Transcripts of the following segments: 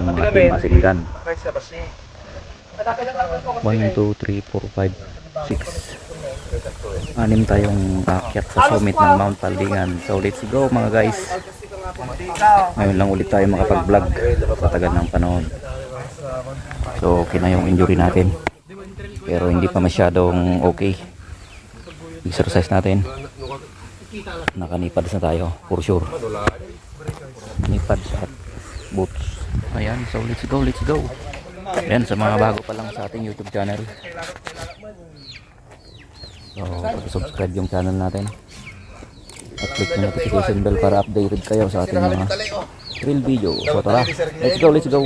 yung ating masingan. 1, 2, 3, 4, 5, 6. Anim tayong aakyat sa summit ng Mount Paldingan. So let's go mga guys. Ngayon lang ulit tayo makapag-vlog sa tagal ng panahon. So okay na yung injury natin, pero hindi pa masyadong okay. Exercise natin, nakanipads na tayo for sure. Nipads at boots. Ayan, so let's go, let's go. Ayan, sa mga bago pa lang sa ating YouTube channel, so pag-subscribe yung channel natin at click yung notification bell para updated kayo sa ating mga real video. So tara, let's go, let's go.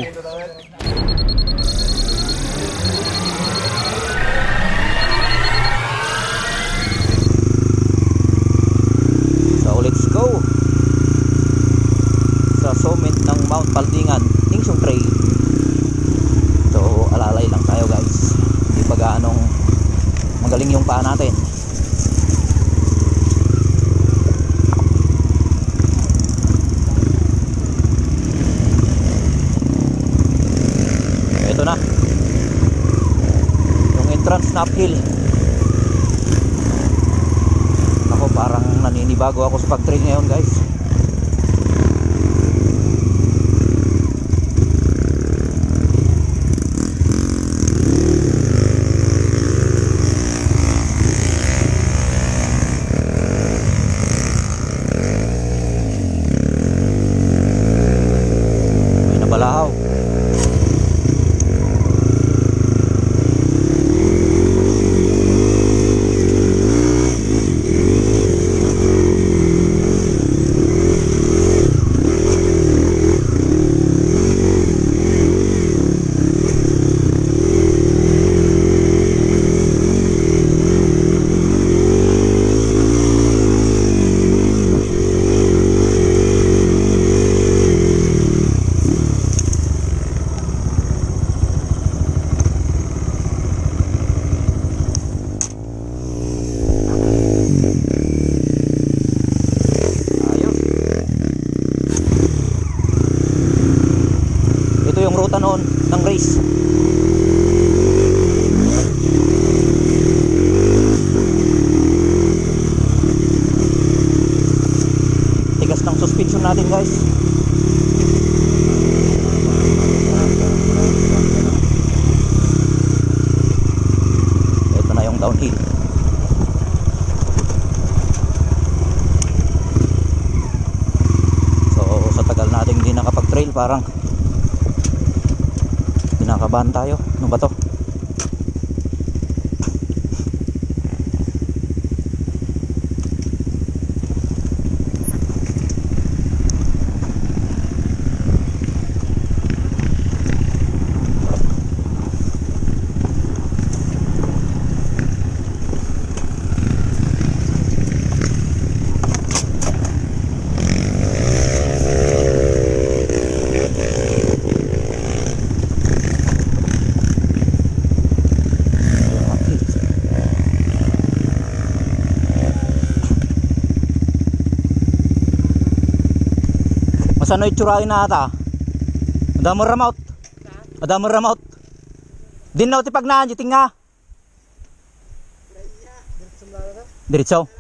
So let's go sa summit ng Mount Paldingan, Tingsong Trail. So alalay lang tayo guys, hindi pa gaanong magaling yung paa natin. Ito na yung entrance na uphill. Ako parang naninibago ako sa pag-trail ngayon guys. May nabalahaw. Ito yung ruta noon ng race. Tigas ng suspension natin guys. Ito na yung downhill. So sa tagal natin hindi nakapag-trail, parang kinakabahan tayo. Ano ba to? Masanoy tsurain na ata. Adamor ramaut. Adamor ramaut. Din na tipag na jiting nga. Diretso.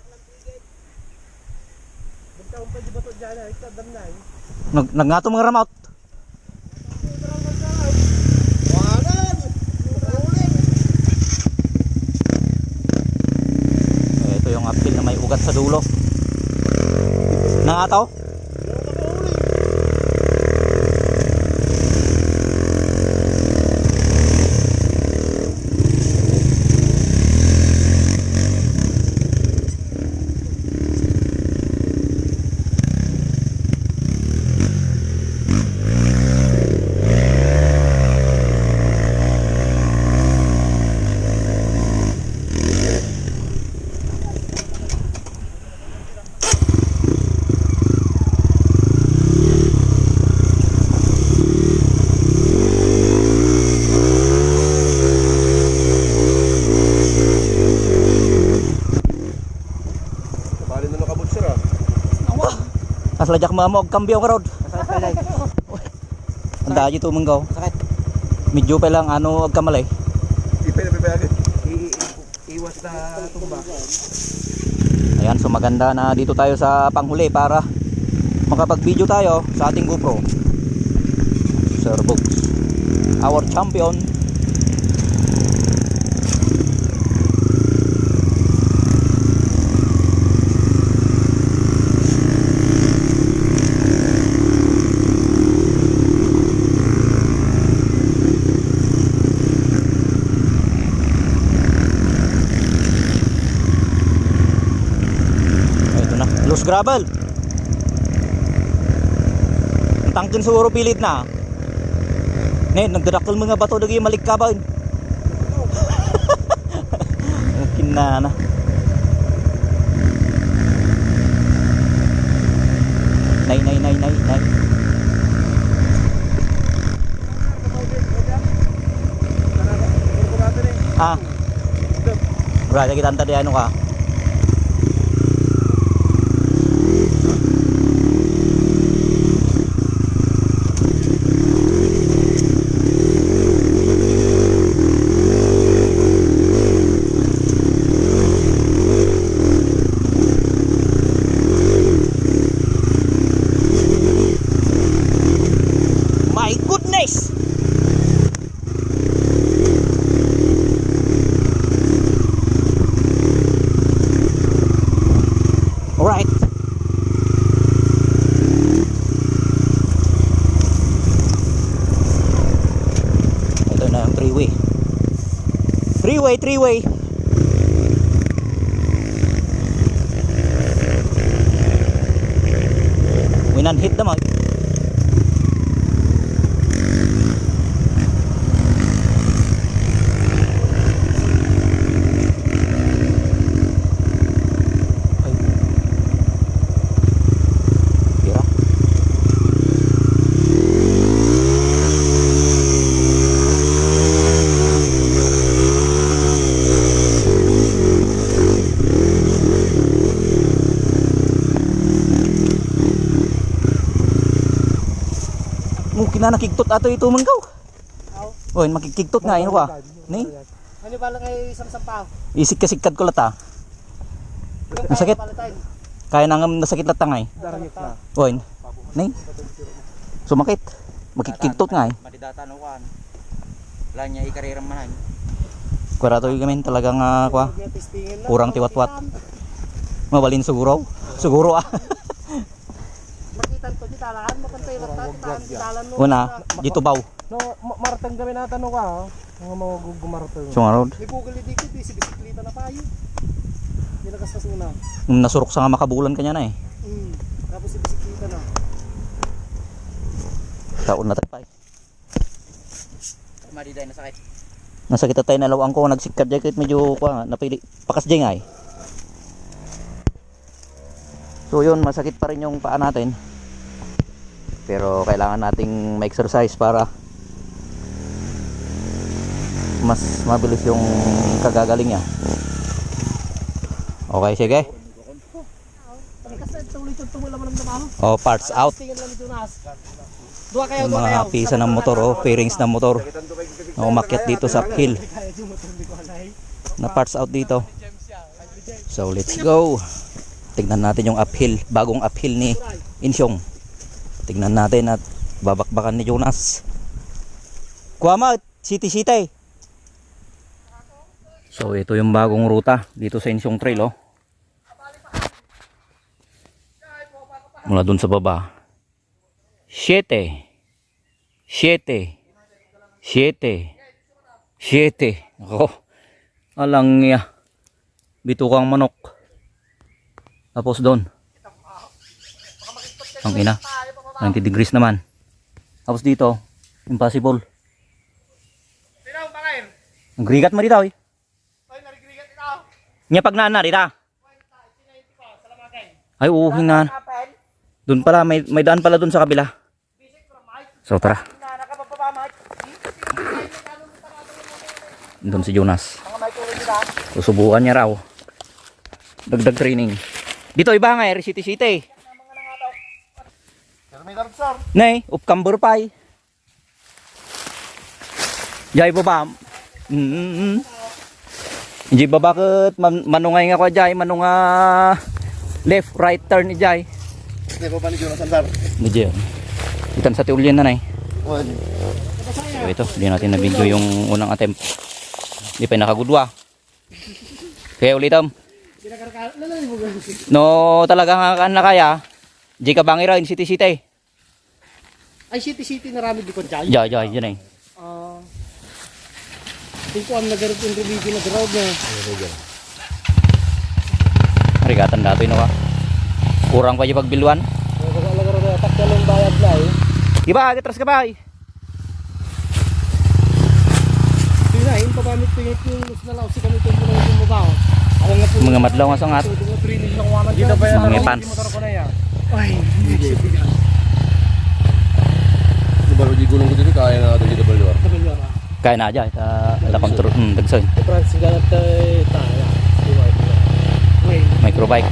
Nagngato mga ramaut. Ito yung uphill na may ugat sa dulo. Nangataw? Aslajak mo og kambyo ka rod. Anda dito manggaw. Sakit. Medyo pa lang ano agkamalay. Iwas na tumba. Ayan, so maganda na dito tayo sa panghuli para makapag-video tayo sa ating GoPro. Sir Books, our champion. Loose gravel. Ang tangkin siguro pilit na. Ne, nagdadakol mga bato dagi malikkaban. Mungkin na. Nay. Ah. Right, kita anta di ano ka. Alright. Ito na yung three-way. Three-way. Winan hit naman. Mungkin na nakiktot ato ito manggaw. Oy, makikiktot nga ino ka. Ni. Ano ba lang kay samsampaw? Isik kasikad ko lata. Nasakit. Kaya nang nasakit latangay. Darangit na. Oy. Ni. Sumakit. Makikiktot nga. Madidata no kan. Wala niya ikarera man. Kuwara to gamin talagang kwa. Kurang tiwat-wat. Mabalin siguro. Siguro ah. Makitan to di talaan mapantay rata talan mo. Una, dito baw. No, maratang gamin na tanong ka. Mga gumarto. Sungarod. Ni Google di ko si bisikleta na payo. Di nagasas una. Nasurok sa nga makabulan kanya na eh. Tapos si bisikleta na. Taon na tayo pa eh. Madiday na sakit. Nasakit tayo na lawang ko nagsikat jacket medyo kwa napili pakas jay nga eh. So yun, masakit pa rin yung paa natin. Pero kailangan nating ma-exercise para mas mabilis yung kagagaling niya. Okay, sige. Oh, parts out. Yung mga pisa ng motor, oh, fairings ng motor na umakyat dito sa uphill. Na parts out dito. So let's go. Tignan natin yung uphill, bagong uphill ni Insyong. Tignan natin at babakbakan ni Jonas. Kuwama, city. So ito yung bagong ruta dito sa Insyong Trail, oh. Mula dun sa baba. 7. Ako. Alang niya. Bitukang manok. Tapos doon. Ang ina. 90 degrees naman. Tapos dito, impossible. Nagrigat mo dito eh. Nya pag naan na dito. Ay hinan. Doon pala, may daan pala doon sa kabila. So tara. Doon si Jonas. Susubukan niya raw. Dagdag training. Dito iba nga city. Nay, upkambur pay. Jay baba. Hindi ba bakit manungay nga ko Jay, manunga left right turn ni Jay. Hindi pa ni Jonas Sandar. Ni Jay. Itan sa tiulyan na nay. One. So ito, hindi natin na video yung unang attempt. Hindi pa nakagudwa. Kaya ulitam. No, talaga nga na kaya. Jay ka bangira in city. Ay, city na rami di ko dyan. Jay, yun eh. Tingko ang nagarap yung religion na ground na. Marigatan dato yun ka. Kurang pa yung pagbiluan. Nagarap na takdalong bayad na eh. Iba, agad ka ba? Pinahin, pabamit yung nalaw si kami itong muna yung mabaw. Ako nga po. Mga madlaw nga sangat. Dito ba yan? Mga pants. Ay, hindi. Baru di gulung ko dito kaya na dito di luar. Kaya na aja, ada kontrol, dagsoy. France ganat tayo. Microbike.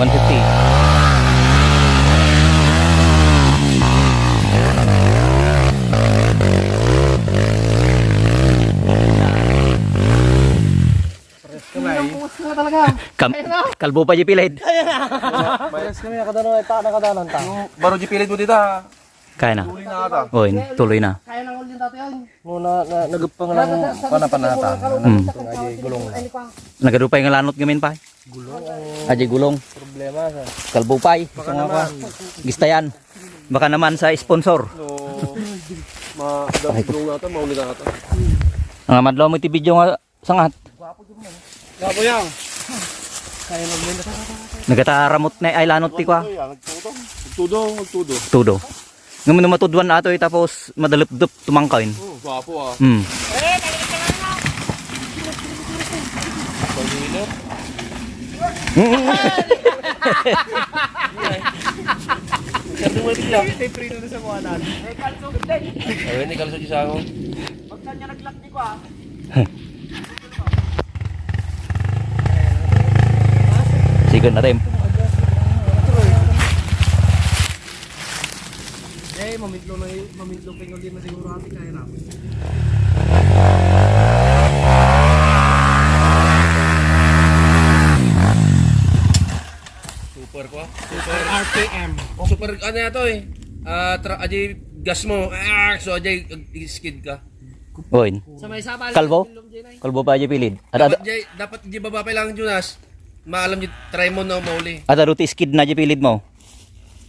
150. Kalbo pa jipilid. Pares kami nakadanon ta. Baru dipilit mo dito. Kaya na. Tuloy na ata. Oh, tuloy na. Kaya nang ulit dati yun. Muna nagupang lang Panapanata. gulong. Nagadupay nga lanot gamin pa. Gulong. Aji gulong. Problema sa. Kalbo pay. Gusto nga pa. Gistayan. Baka naman sa sponsor. Gulong na ata, mauli na ata. Ang madlaw mo iti video nga sangat. Gabo yang. Kaya nang ulit Nagataramot na ay lanot ti kwa. Magtudo. Tudo. Ngayon matudwan na ato tapos madalupdup tumangkain. Gwapo ah. prito na sa mga nan. Ayun, ni kalso sa ako. Pagka niya naglock ni ko ah. Sige na rin. Mamidlo kayo ulit na siguro ati kaya na. Super ko ah. Super RPM. Super ano na to eh. Ajay gas mo. So ajay skid ka. Oin. Sa may sabal. Kalbo? Kalbo pa aja pilid. Dapat di baba pa lang Jonas. Maalam di try mo na mauli. Ada ruti skid na aja pilid mo.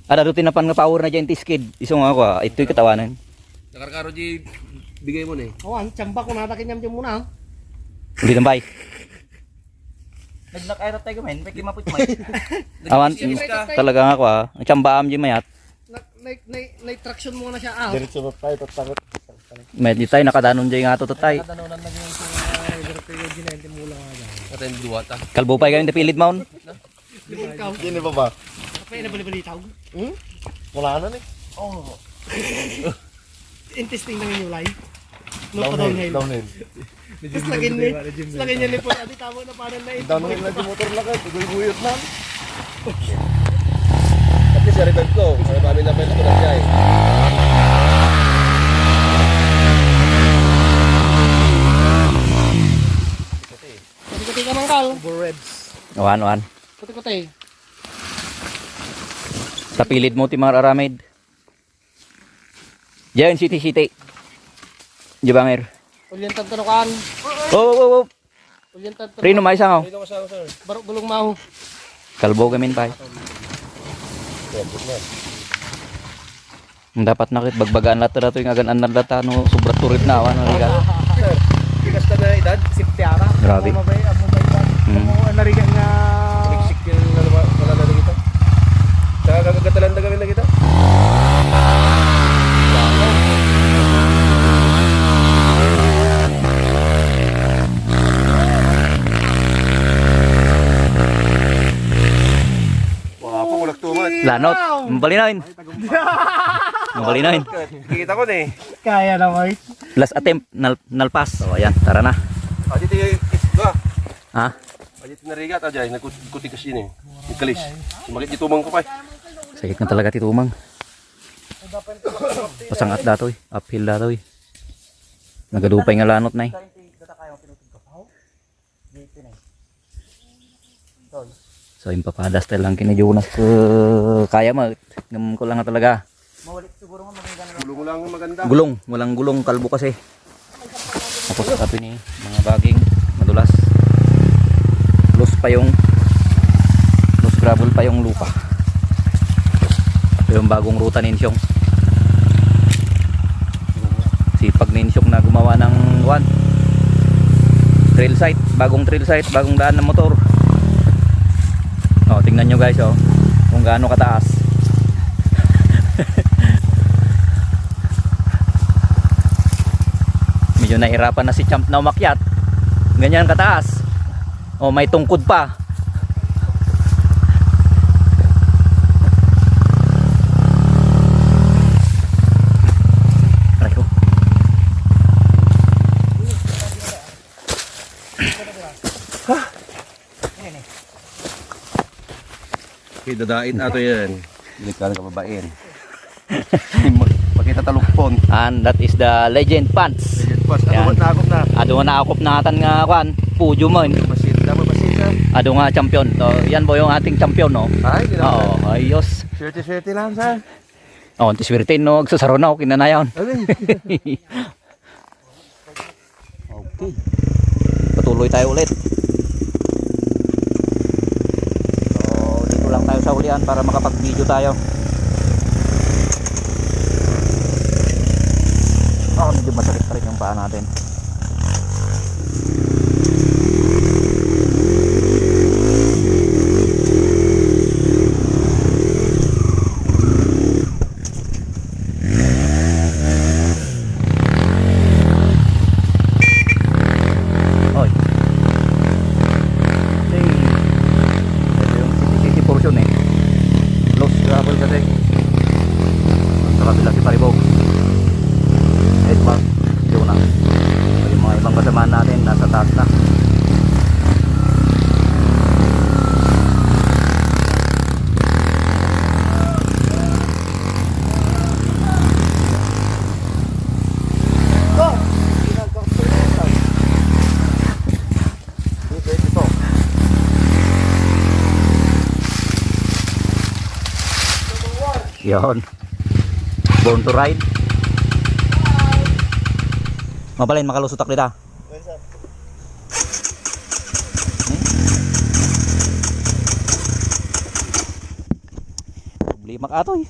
Ada ruti na pan nga power na dyan ti skid. Isong ako ito'y katawanan. Nakarkaro di bigay mo na eh. Awan, tsamba ko natakin niya muna. Ulit ang bay. Nagnak ay tatay gamin, may kimapot mo. Awan, talaga nga ako Ang tsambaam dyan mayat. Na-traction muna siya out. Diretso ba tayo tatakot. Medyo tayo nakadanon dyan nga ito tay. Tanonan na yung ginente mula nga dyan. Atin duwa ta. Kalbo pa yung pilid maun. Ikaw, Gini ba ba? apa yung nabalibalitaw? Wala na eh. Oo. Interesting lang yung live. No pa downhill. Downhill. Tapos lagyan niya lipot. Adi tamo na paano na ito. Downhill na yung motor lakad. Iguy-guyot na. At least revive ko. Kaya kami na pwede ko na siya eh. Kuti-kuti ka man kal. Borebs. Awan. Kuti-kuti. Sa pilid mo ti mga aramid. Diyan city. Jabangir. Ulian tanukan. Oh. Ulian tanukan. Rino may sangaw. Dito ko sa sir. Barok bulong mau. Kalbo gamin pa. Dapat nakit bagbagaan lata dato yung agan anan lata no sobra turit na awan no riga. Sir, bigas ka na edad. Siptiara. Grabe. Mabay narigan nga. Iksik yung wala na kita. Saka kagatalan na gawin na kita. Wapo, kulak tumat. Lanot. Mabalinain. Mabalinain. Kikita ko na eh. Kaya na boy. Last attempt nalpas. So ayan, tara na. Dito yung ito ah. Ha? Dito narigat ajay, nagkutikas yun eh. Nagkalis. Sumakit yung tumang ko pa eh. Sakit na talaga titumang. Pasangat datoy. Uphill datoy. Nagadupay nga lanot na eh. So yung papadas tayo lang kini Jonas ko kaya mo. Ngam ko lang na talaga. Gulong lang maganda. Gulong, walang gulong kalbo kasi. Tapos sabi ni mga baging madulas. Loose gravel pa yung lupa. Ito yung bagong ruta ni Insyong. Sipag ni Insyong na gumawa ng trail site, bagong daan ng motor. Oh, tingnan nyo guys oh, kung gaano kataas. Medyo nahirapan na si Champ na umakyat. Ganyan kataas. Oh, may tungkod pa. Aray ko. Dadain ato yan. Hindi ka kababain. Pakita talukpon. And that is the legend pants. Yan. Ado nga naakop na atan nga kwan, pujo mo. Masita. Ado nga champion. So, yan po yung ating champion no. Ay, Oo, ayos. Swerte lang sa. Oh, antiswerte no, agsasaro na ako kinanayon. Okay. Patuloy tayo ulit. So, dito lang tayo sa ulian para makapag-video tayo. Oh, medyo masakit pa rin yung paa natin. Oy. Hey. Ito yung city portion eh. Lost gravel kasi. Sa kabila si Paribog. Headbang. Yun na. So, yung mga ibang kasamaan natin nasa taas na. Yun. Born to ride. Mabalin makalusutak dita. Problema ka atoy.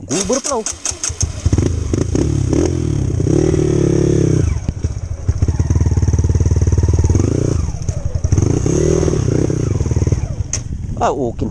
Guber pala oh. Ah, okay.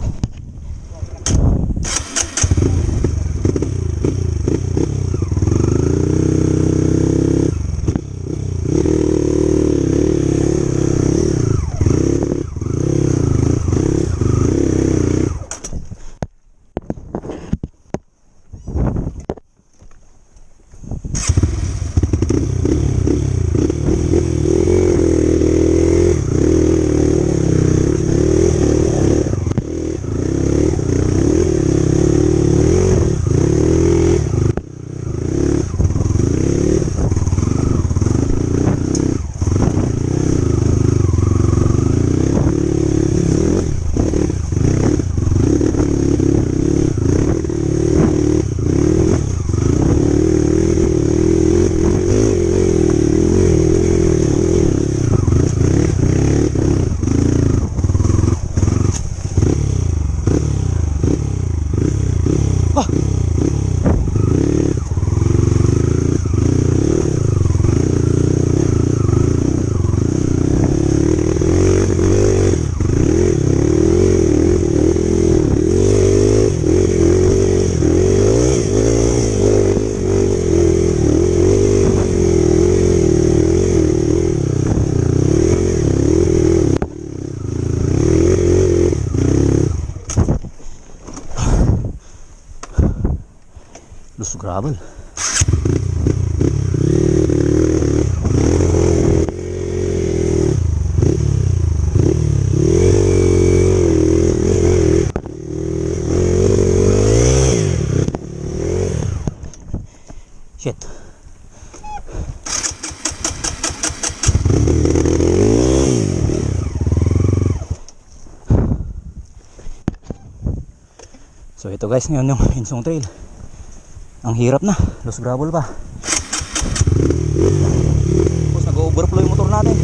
gravel. Shit. So ito guys, ngayon yung Insong Trail. Ang hirap na, loose gravel pa. Tapos nag-overflow yung motor natin.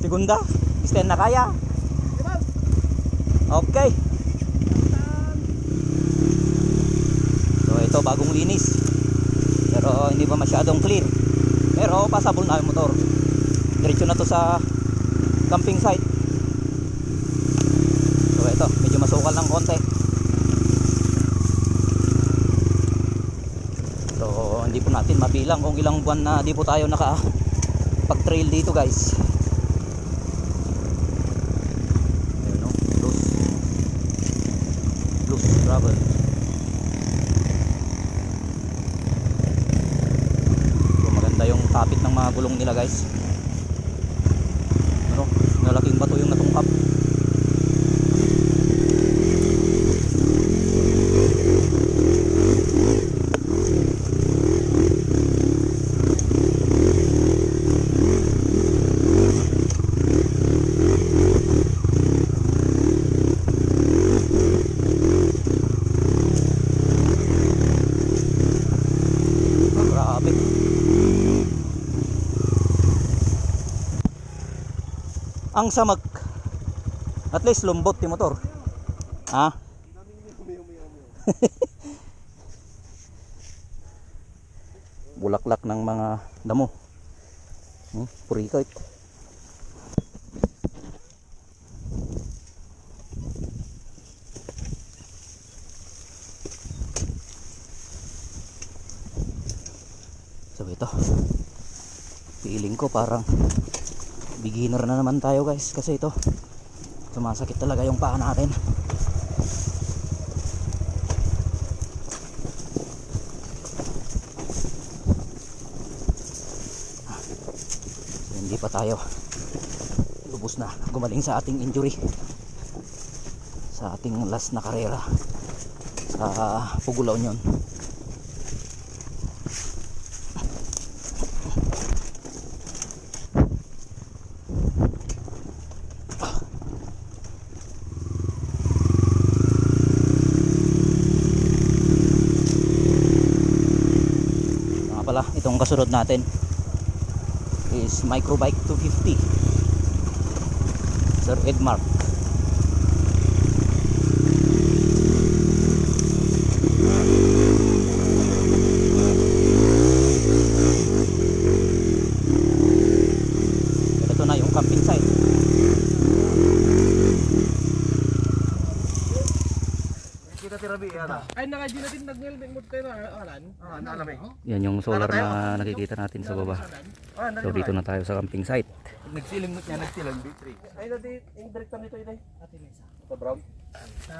Segunda, stand na kaya. Okay. So ito bagong linis. Pero hindi pa masyadong clean. Pero passable na yung motor. Diretso na to sa camping site. So ito, medyo masukal ng konti. So hindi po natin mabilang kung ilang buwan na di po tayo nakapag-trail dito guys. Gravel. So, maganda yung tapit ng mga gulong nila guys. Ano, nalaking bato yung natungkap. Ang samak. At least lumbot yung motor. Ha? Bulaklak ng mga damo. Purikot. So ito. Feeling ko parang beginner na naman tayo guys, kasi ito sumasakit talaga yung paa natin. So, hindi pa tayo lubos na gumaling sa ating injury sa ating last na karera sa Pugulaw Union. Itong kasunod natin is Microbike 250 Sir Edmark. Ito na yung camping site. Ay, naka-G natin nag-helmet mo tayo na alan. Yan yung solar na nakikita natin sa baba. So dito na tayo sa camping site. Pag nagsilimot niya, nagsilang B3. Ay, nadi, yung director nito yun ay. Atin isa. Ito brown. Sa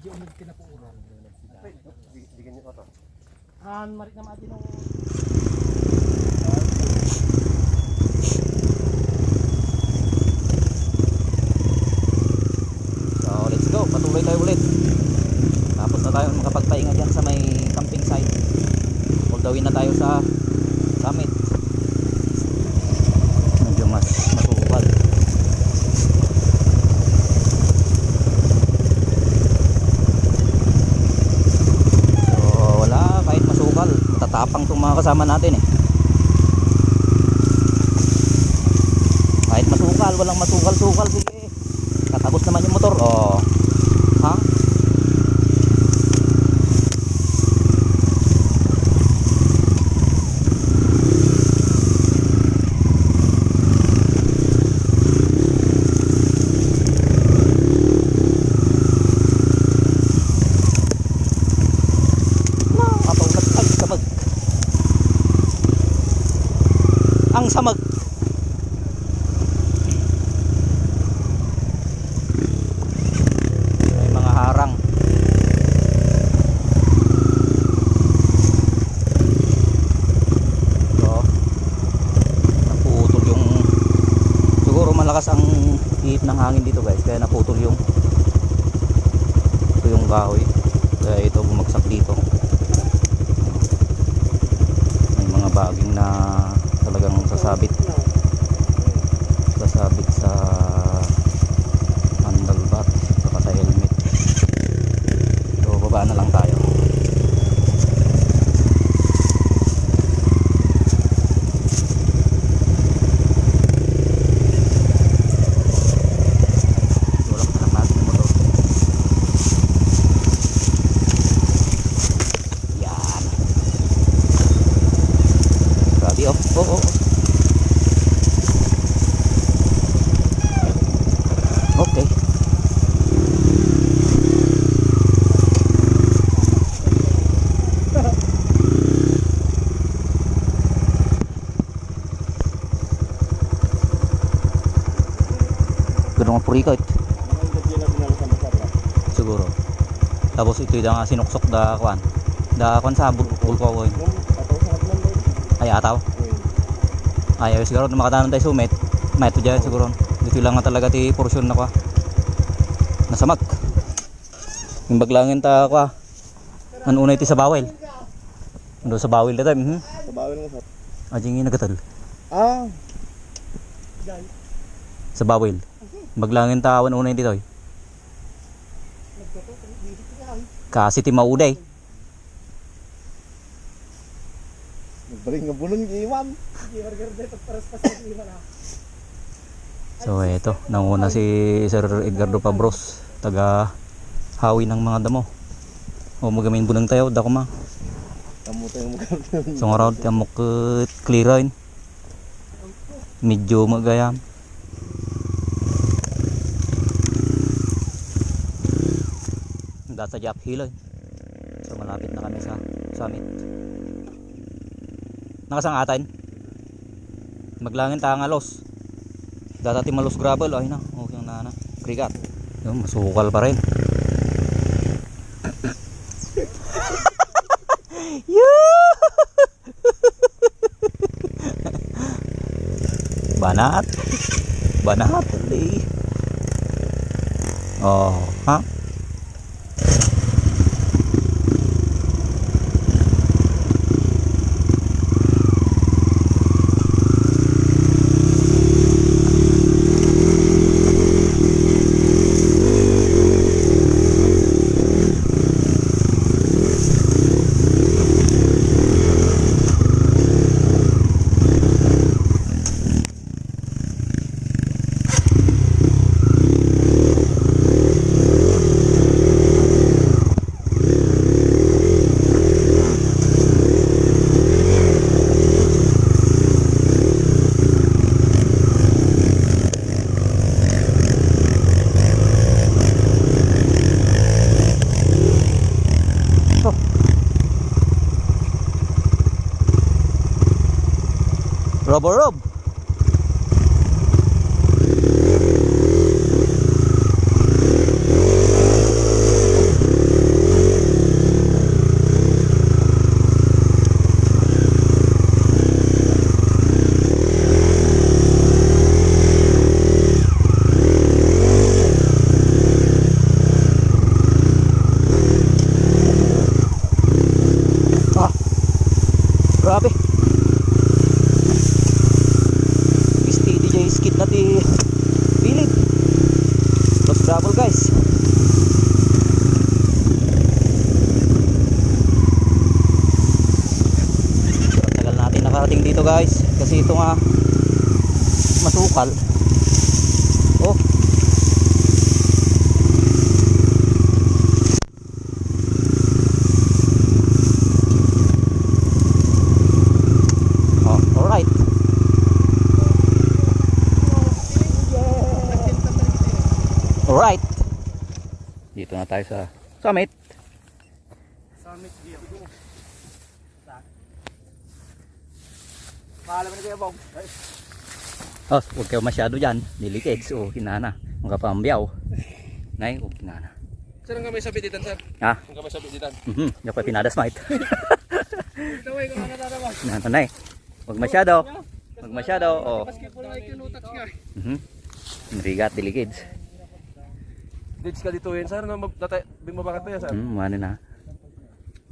Geomig kinapuuran. Bigyan niyo ko to. Marik naman atin ng... So let's go, patuloy tayo ulit. Tapos na tayo makapagpahinga dyan sa may camping site. Puldawin na tayo sa summit. Medyo mas masukal. So wala, kahit masukal, matatapang itong mga kasama natin eh. Kahit masukal, walang masukal-sukal, sige. Katagos naman yung motor. Oh. Ha? Mapaulat ay samag. Ang samag. May mga harang. So, naputol yung, siguro malakas ang ihip ng hangin dito guys, kaya naputol yung, ito yung kahoy, kaya ito bumagsak dito. May mga baging na talagang sasabit sa handlebar saka sa helmet. So baba na lang tayo. Tulak na lang natin yung motor. Yan. Grabe oh. Oh. Okay. Ganun ang purikot. Siguro. Tapos ito yung sinuksok da kwan. Da kwan sa bulko ko. Ay ataw. Ay siguro na makatanan tayo sumit. May ito dyan siguro. Dito lang nga talaga ti portion na kwa. Nasamak. Yung baglangin ta kwa. Anunay ti sa bawel. Ando sa bawel da tayo. Sa bawal mo, sir. Ajing nagatal. Ah, Sa bawel. Baglangin ta anunay dito. Kasi ti mauday. nagbalik nga bulon kay Imam. So eto, nanguna si Sir Edgardo Pabros, taga hawi ng mga damo. O magamin bunang tayo, dako ma. Kamu tayo magkaroon. So around kamok clearin. Medyo magayam. Data Jap Hill. So malapit na kami sa summit. Nakasangatan. Maglangin tangalos. Dati malos gravel ay na. Okay na. Krigat. Yung masukal pa rin. Banat. Banat. Oh, ha? Rob. dito guys kasi ito nga masukal. Oh. Oh, alright. Alright. Dito na tayo sa summit. Summit view. Paalam na kayo, Bob. Oh, huwag kayo masyado dyan. Delicate. Oh, kinana. Mga pambiyaw. Nay, oh, kinana. Sir, ang kamay sabit ditan, sir. Ha? Ang kamay sabit ditan. Yung pa pinadas might. Taway ko na tatawa. Kinana, nay. Huwag masyado. Huwag masyado. Oh. Basketball ay kinutat nga. Rigat, delicate. Dids ka dito yun, sir. Bimabakat pa yan, sir. Ano na.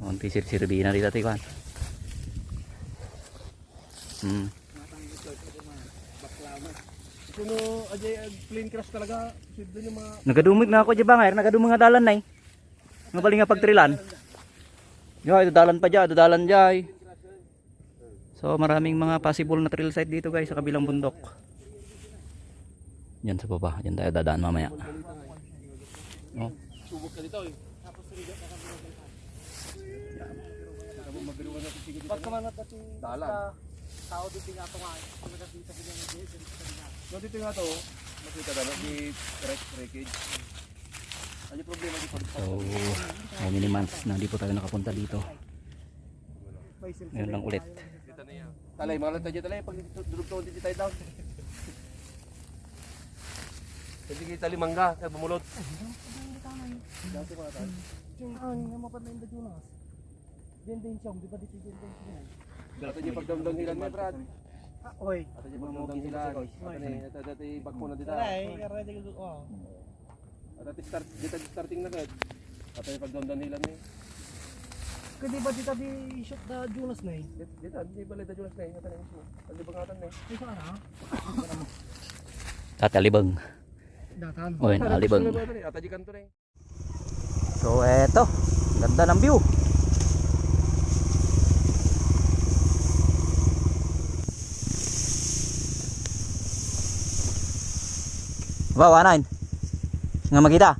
Unti sir-sirbi na dito tikuan. Kuno ajay plane crash talaga. Siddo yung mga Nagadumig na ako dyan bangay. Nagadumig nga dalan nay. Nga bali nga pagtrilan. Yo, ito dalan pa dyan. Ito dalan dyan. So maraming mga possible na trail site dito guys sa kabilang bundok. Diyan sa baba. Diyan tayo dadaan mamaya. Oh. Subok ka dito, eh. pagkamanat natin Dalan. tao dito nga ito nga. Talaga dito sila ng dito. So dito nga to, makita na di wreckage. Ano yung problema dito? So how many months na hindi po tayo nakapunta dito. Ngayon lang ulit. Dito na yan. Talay, mga lang tayo talay. Pag dulog-tulog dito tayo down. Hindi kita limangga, kaya bumulot. Dati mga tayo. Yung nga mapanayin na Jonas. Diyan din siyang, di ba dito diyan din siya? Dati yung pagdamdam hilan mo, Brad. Oy. Dati yung pagdamdam hilan. Dati back mo na dito. Ready ko oh. Dati starting na red. Dati yung pagdamdam hilan mo. Kadi ba dito di shoot na Jonas na eh? Dito, hindi ba lita Jonas na yun? Hindi ba ngatan na yun? Ay saan na? Tatalibang. Datan. O yun, alibang. Ata di kanto na yun. So eto, ganda ng view. Wow, anain. Nga makita.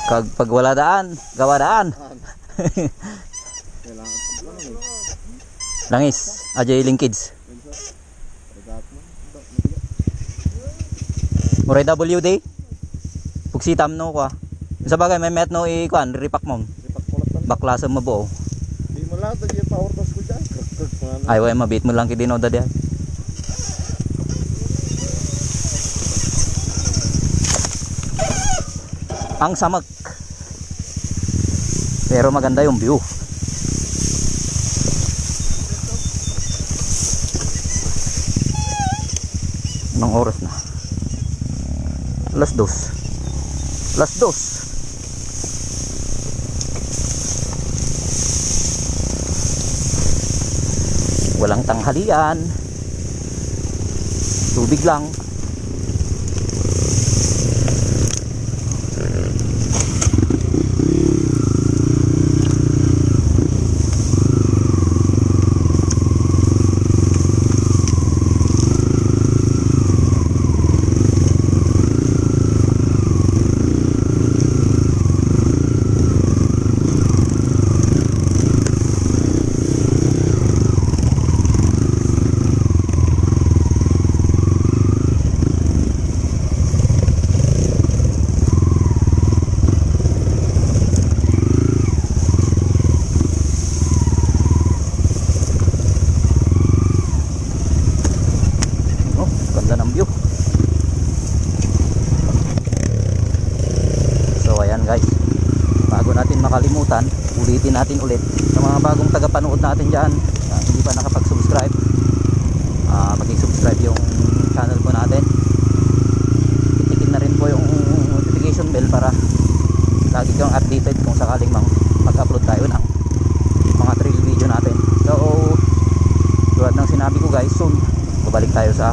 Kag pag wala daan, gawa daan. Langis, Ajay Linkage. Muray WD. Pugsitam no ko. Sa bagay may met no ikuan, ripak mo. Bakla sa mabuo. Di mo lang ito yung power toss ko dyan. Ay, way mabit mo lang kidino da diyan. Ang samak. Pero maganda yung view. Anong oras na? Alas 2. Alas 2. Walang tanghalian. Tubig lang. Guys, bago natin makalimutan, ulitin natin ulit sa mga bagong tagapanood natin dyan, hindi pa nakapag-subscribe, mag-subscribe yung channel po natin, itikin na rin po yung notification bell para lagi kang updated kung sakaling mag-upload tayo ng mga trail video natin. So tulad ng sinabi ko guys, soon babalik tayo sa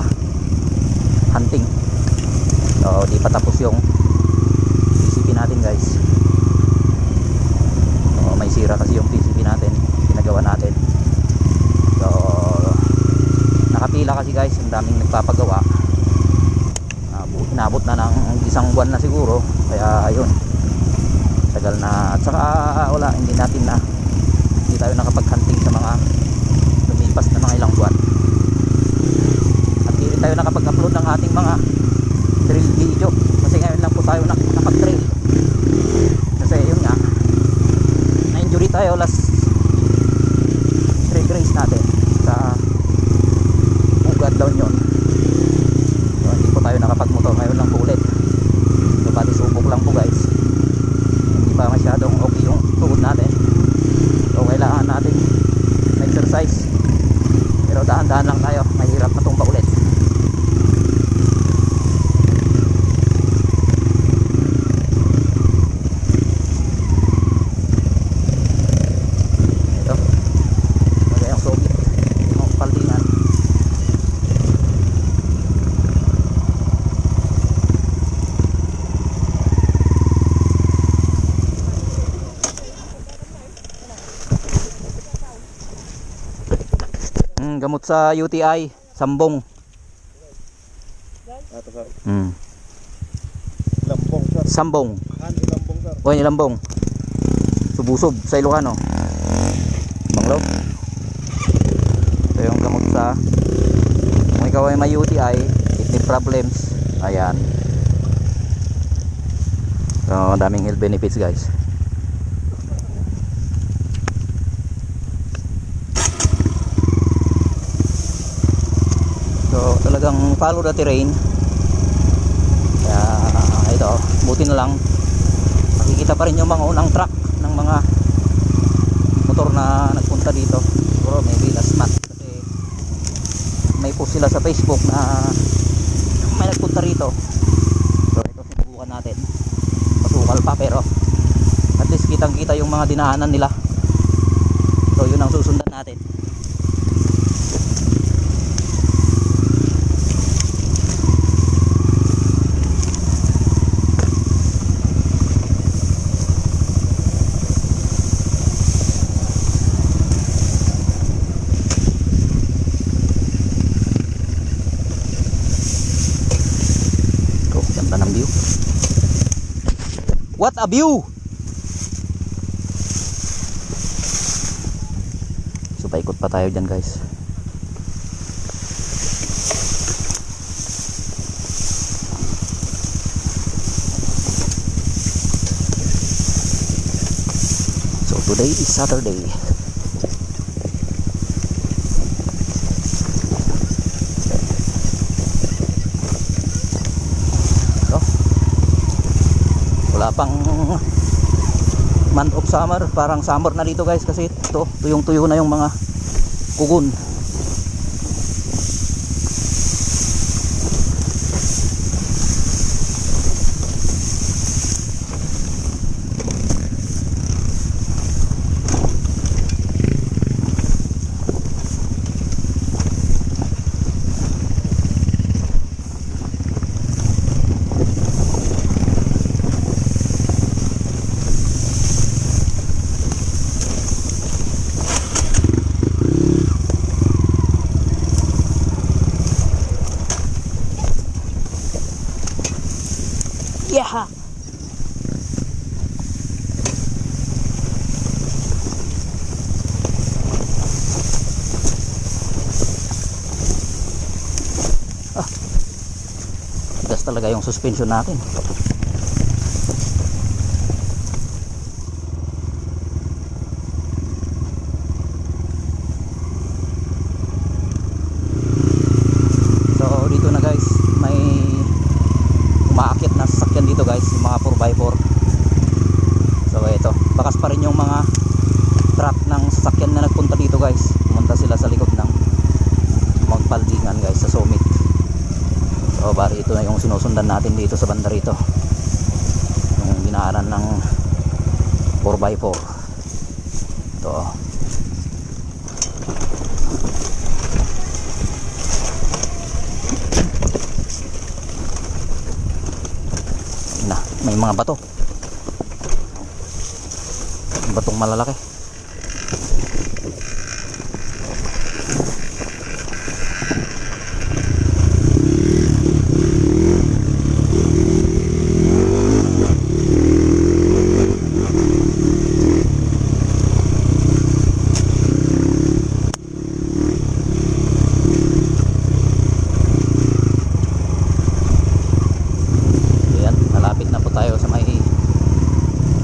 hunting. So di pa tapos yung natin guys. nasira kasi yung PCB natin, ginagawa natin. So nakapila kasi guys, ang daming nagpapagawa. Inabot na ng isang buwan na siguro, kaya ayun, tagal na. At saka wala, hindi tayo nakapag-hunting sa mga lumipas na mga ilang buwan, at hindi rin tayo nakapag-upload ng ating mga trail video kasi ngayon lang po tayo nakapag-trail. Kasi yun nga, na-injury tayo last trail race natin sa Ugad daw yun. So, hindi po tayo nakapag-motor, ngayon lang po ulit. So pati subok lang po guys, hindi pa masyadong okay yung tuhod natin. So kailangan natin exercise, pero dahan-dahan lang tayo, mahirap matumba ulit. Ito lagay ang Soviet, ang paldingan. Gamot sa UTI, sambong. Ato sir. Lambong sir. Sambong. Lambong sir. O yung lambong. Subusob sa Ilocano. Banglo. Ito yung gamot sa kung ikaw ay may UTI, kidney problems. Ayan. So daming health benefits guys. So talagang follow the terrain. Kaya ito, buti na lang makikita pa rin yung mga unang truck ng mga motor na nagpunta dito. Siguro maybe last month kasi may post sila sa Facebook na may nagpunta rito. So ito sinubukan natin, masukal pa pero at least kitang kita yung mga dinaanan nila. So yun ang susundan natin. What a view! So paikot pa tayo dyan guys. So today is Saturday. Wala pang month of summer, parang summer na dito guys kasi ito, tuyong tuyo na yung mga kugon. Yeah. Gas talaga yung suspension natin. So dito na guys, may umaakit na sasakyan dito guys, yung mga 4x4. So ito, bakas pa rin yung mga truck ng sasakyan na nagpunta dito guys. Pumunta sila sa likod ng Mount Paldingan guys, sa summit. So bari ito na yung sinusundan natin dito sa banda rito, yung dinaanan ng 4x4. Ito na, may mga bato, batong malalaki.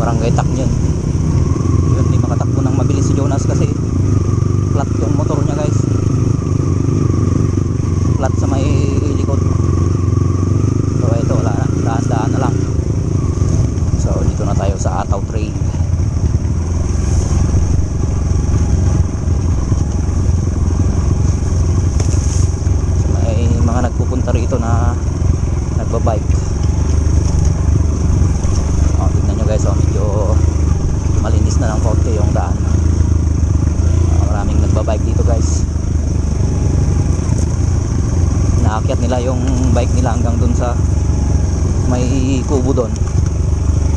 Barangay Taknyon. Yun, di makatakbo ng mabilis si Jonas kasi flat yung motor niya guys, flat sa may likod. So ito, wala na, daan-daan na lang. So dito na tayo sa Ataw Trail. So, may mga nagpupunta rito na nagbabike. Tignan nyo guys, medyo malinis na ng konti yung daan. Maraming nagbabike dito guys. Naakyat nila yung bike nila hanggang dun sa may kubo doon,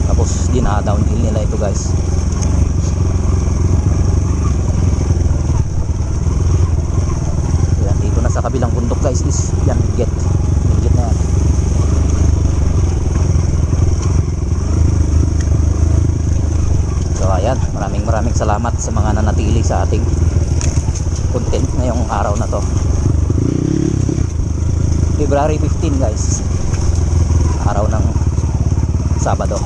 tapos dina-downhill nila ito guys. Yan, dito na sa kabilang bundok guys is yan, Milgit na yan. So ayan, maraming salamat sa mga nanatili sa ating content ngayong araw na to. February 15 guys, araw ng Sabado.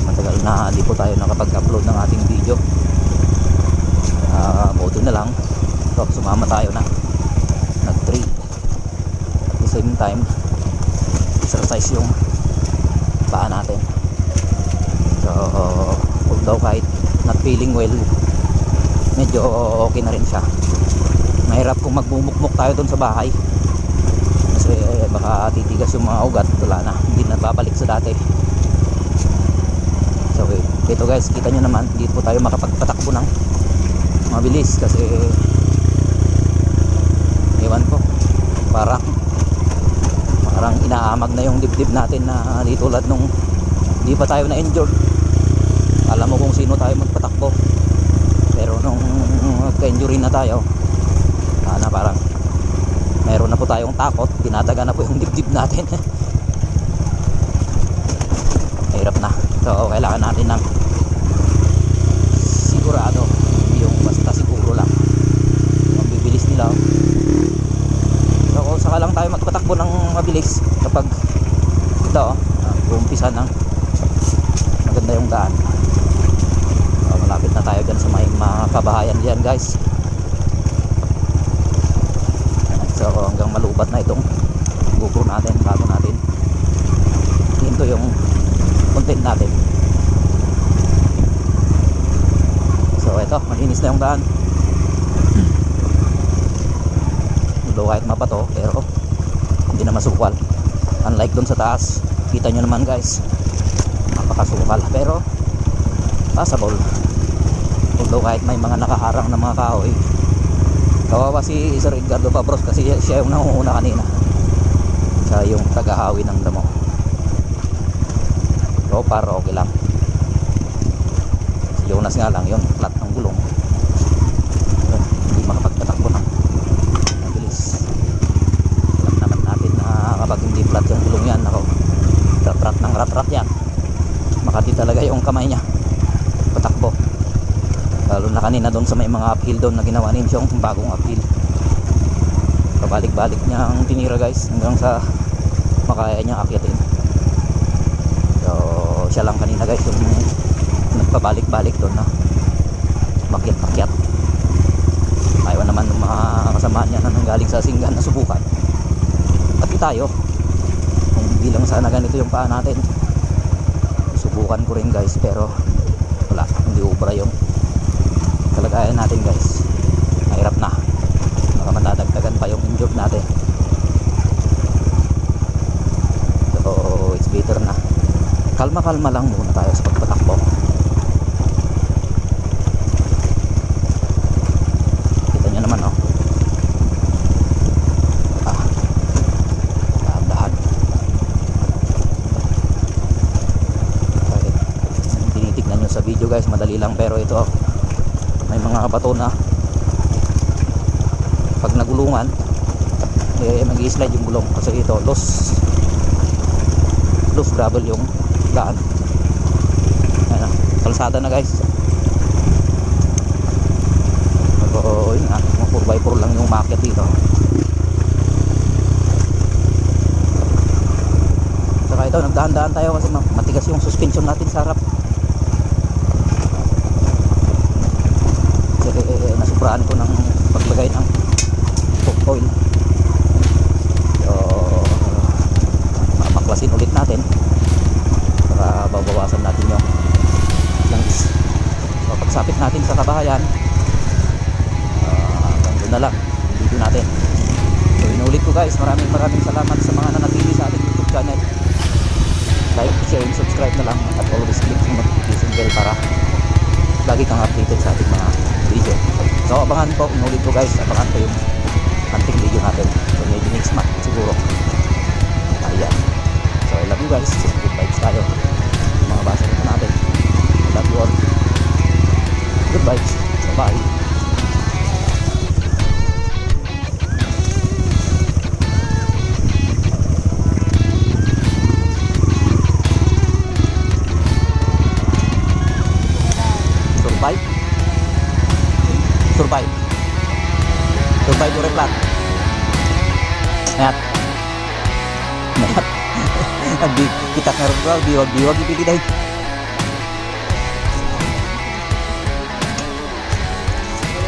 Matagal na di po tayo nakapag-upload ng ating video. Buti na lang to, sumama tayo na nag-trail. At the same time exercise yung paa natin. So although kahit not feeling well, medyo okay na rin siya. Mahirap kung magbumukmuk tayo dun sa bahay kasi baka titigas yung mga ugat. Wala na, hindi na babalik sa dati. So ito guys, kita nyo naman, hindi po tayo makapagpatakbo ng mabilis kasi ewan ko, parang inaamag na yung dibdib natin na di tulad nung di pa tayo na injured. Alam mo kung sino tayo magpatakbo, pero nung magka-injury na tayo, parang meron na po tayong takot, tinataga na po yung dibdib natin. Hirap na. So kailangan natin ng sigurado, yung basta siguro lang ang bibilis nila. So kung saka lang tayo magpatakbo ng mabilis kapag ito umpisa ng maganda yung daan. So, malapit na tayo dyan sa may mga kabahayan dyan guys. So hanggang malubat na itong GoPro natin bago natin hinto yung content natin. So ito, malinis na yung daan. Although kahit mabato, pero hindi na masukal. Unlike dun sa taas, kita nyo naman guys, napakasukal, pero passable. Although kahit may mga nakaharang na mga kahoy, kawawa si Sir Edgardo Pabros kasi siya yung nangunguna kanina. Siya yung tagahawi ng damo. So para okay lang. Si Jonas nga lang yun, flat ng gulong. So, hindi makapagpatakbo ng mabilis. Alam naman natin na kapag hindi flat yung gulong yan, ako, rat-rat ng rat-rat yan. Makati talaga yung kamay niya patakbo. Lalo na kanina doon sa may mga uphill doon na ginawa ninyo yung bagong uphill. Pabalik-balik niya ang tinira guys hanggang sa makaya niya akyatin. So siya lang kanina guys yung nagpabalik-balik doon na makyat-makyat. Ayaw naman ng mga kasamaan niya na nanggaling sa Singgan na subukan. Pati tayo, kung bilang sana ganito yung paa natin, subukan ko rin guys, pero wala, hindi ubra yung kalagayan natin guys. Mahirap na, baka matadagdagan pa yung injured natin. So it's better na kalma-kalma lang muna tayo sa pagpatakbo. Kita nyo naman dahan-dahan. Tinitignan nyo sa video guys, madali lang, pero ito may mga bato na pag nagulungan mag-i-slide yung gulong kasi ito loose gravel yung daan. Ayan, kalsada na guys. So yun nga, 4x4 lang yung market dito. Saka ito, nagdahan-dahan tayo kasi matigas yung suspension natin sa harap. nasubraan ko ng paglagay ng coke oil. So maklasin ulit natin para babawasan natin yung langis. So pagsapit natin sa kabahayan, hanggang doon na lang yung video natin. So inulit ko guys, maraming salamat sa mga nanatili sa ating YouTube channel. Like, share, and subscribe na lang at always click yung notification bell para lagi kang updated sa ating mga video. So abangan po, inulit ko guys, abangan po yung hunting video natin. So maybe next month siguro. Ayan. So I love you guys. Good vibes tayo. Mga basa nito natin. I love you all. Good vibes. So bye. Survive or replat. Nayat kita ngerubah biwag ipili dahil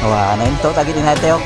wah na ito tagi din natin